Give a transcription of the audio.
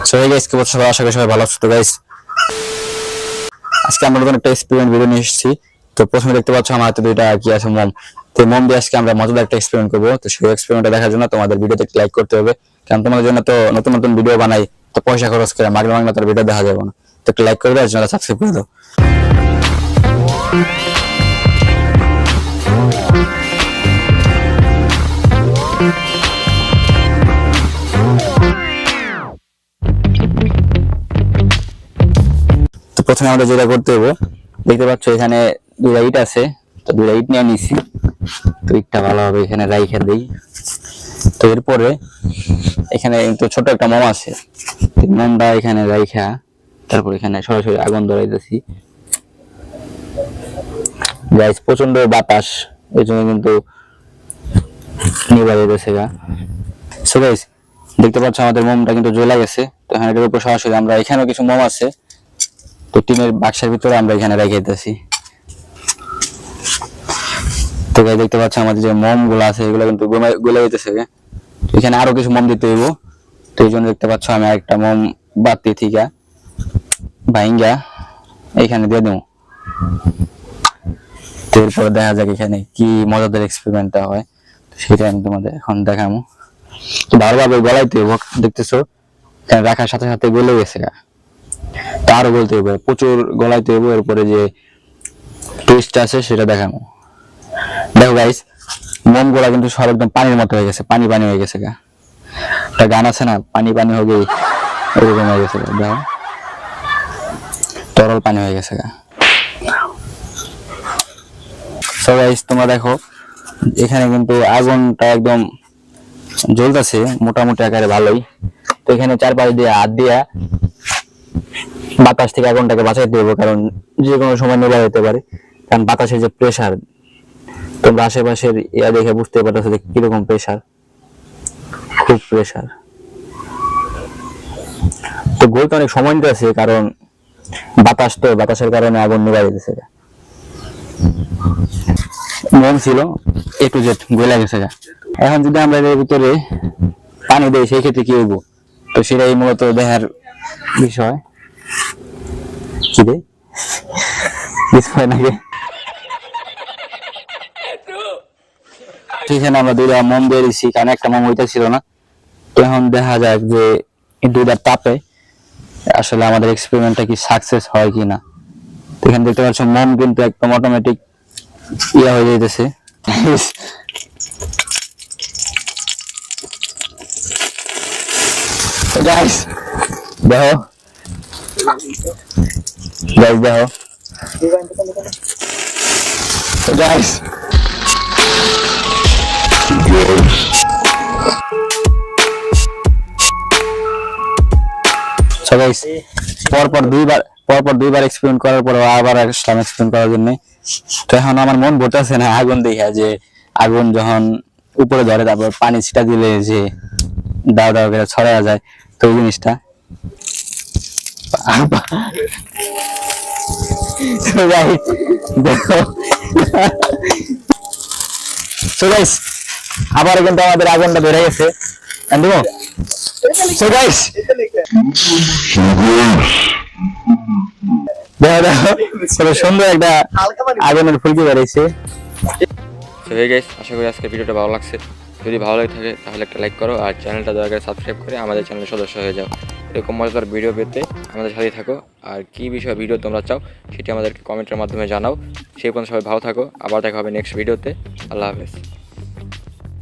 So hey guys, কি বলছো সবাই? আশা করি সবাই ভালো আছো। তো গাইস, আজকে আমরা নতুন একটা এক্সপেরিমেন্ট ভিডিও নিয়ে এসেছি। তো প্রথমে দেখতে পাচ্ছ আমার হাতে দুইটা কি আছে, মোম। তো মোম দিয়ে আজকে আমরা মজাদার একটা এক্সপেরিমেন্ট করবো। তো সেই এক্সপেরিমেন্টটা দেখার জন্য তোমাদের ভিডিওতে লাইক করতে হবে, কারণ তোমাদের জন্য তো নতুন নতুন ভিডিও বানাই, তো পয়সা খরচ করে মাগনা মাগনা তার ভিডিও দেখা যাবে না। তো একটা লাইক করে দাও, চ্যানেলটা সাবস্ক্রাইব করে দাও। তো প্রথমে আমরা যেটা করতে হবে, দেখতে পাচ্ছ এখানে দুইটা ইট আছে। তো দুইটা ইট নিয়ে নিছি। তো ইটটা ভালোভাবে এখানে রাইখা দেই। তো এরপরে এখানে কিন্তু ছোট একটা মোম আছে, মোমটা এখানে রাইখা তারপর এখানে সরাসরি আগুন ধরাইতেছি। গাইস, প্রচন্ড বাতাস, এই জন্য কিন্তু নিভা যেতেছে গা। সো গাইস, দেখতে পাচ্ছ আমাদের মোমটা কিন্তু জ্বলে গেছে। তো এখানে এটার উপর সরাসরি আমরা, এখানেও কিছু মোম আছে, তো টিনের বাক্সের ভিতরে আমরা এখানে রেখে দিতেছি। তো গাইস, দেখতে পাচ্ছ আমাদের যে মোম গুলো আছে এগুলো কিন্তু গলে যেতেছে। এখানে আরো কিছু মোম দিতে হইব। তো এই জন্য দেখতে পাচ্ছ আমি আরেকটা মোম বাতি থেকে ভাইঙ্গা এখানে দিয়ে দেবো। তো এরপরে দেখা যাক এখানে কি মজাদার এক্সপেরিমেন্টটা হয়, সেটা আমি তোমাদের এখন দেখাবো। তো ভালোভাবে গলাইতে হইব, দেখতেছো এখানে রাখার সাথে সাথে গলে গেছে। তো আরো বলতে হবে, প্রচুর গলাইতে হইব। এরপরে যে টেস্ট আছে সেটা দেখাবো। দেখো গাইস, মোম গুলা কিন্তু সব একদম পানির মতো হয়ে গেছে, পানি পানি হয়ে গেছে। একটা গান আছে না, পানি পানি হয়ে গেই, এরকম হয়ে গেছে। দেখো, তরল পানি হয়ে গেছে। সো গাইস, তোমরা দেখো এখানে কিন্তু আগুনটা একদম জ্বলতেছে মোটামুটি আকারে ভালোই। তো এখানে চারপাশ দিয়ে হাত দিয়া বাতাস থেকে আগুনটাকে বাঁচাইতে হবে, কারণ যে কোনো সময় নিভা যেতে পারে। কারণ বাতাসের যে প্রেসার, তোমরা আশেপাশের ইয়া দেখে বুঝতে পারতেছো যে কিরকম প্রেসার, খুব প্রেসার। তো গলতে অনেক সময় নিতে আছে, কারণ বাতাস, তো বাতাসের কারণে আগুন নিভা যেতেছে। মোম ছিল A to Z গলে গেছে। এখন যদি আমরা এর ভিতরে পানি দেই সেই ক্ষেত্রে কি হইব, তো সেটাই মূলত দেখার বিষয়। কি দেয় বিষয় নাকি, সেখানে আমরা দুইটা মোম দিয়ে দিচ্ছি, কারণ একটা মোম ওইটা ছিল না। তো এখন দেখা যাক যে দুইটার তাপে আসলে আমাদের এক্সপেরিমেন্টটা কি সাকসেস হয় কিনা। তো এখানে দেখতে পাচ্ছ মোম কিন্তু একদম অটোমেটিক ইয়া হয়ে যাইতেছে। গাইস দেখো, গাইস দেখো, গাইস পরপর দুইবার এক্সপেরিমেন্ট করার পর আবার আসলাম এক্সপেরিমেন্ট করার জন্য। তো এখন আমার মন বলতেছে না আগুন দেখা, যে আগুন যখন উপরে ধরে তারপর পানি ছিটা দিলে যে দাও দাও করে ছড়া যায়, তো ওই জিনিসটা আবার কিন্তু আমাদের আগুনটা ধরে গেছে। সুন্দর একটা আগুনের ফুলকি বেরিয়েছে। আশা করি আজকের ভিডিওটা ভালো লাগছে। যদি ভালো লাগে থাকে তাহলে একটা লাইক করো, আর চ্যানেলটা দয়া করে সাবস্ক্রাইব করে আমাদের চ্যানেলের সদস্য হয়ে যাও। এরকম মজাদার ভিডিও পেতে আমাদের সাথেই থাকো। আর কি বিষয়ে ভিডিও তোমরা চাও সেটি আমাদেরকে কমেন্টের মাধ্যমে জানাও। সেই পর্যন্ত সবাই ভালো থাকো, আবার দেখা হবে নেক্সট ভিডিওতে। আল্লাহ হাফেজ।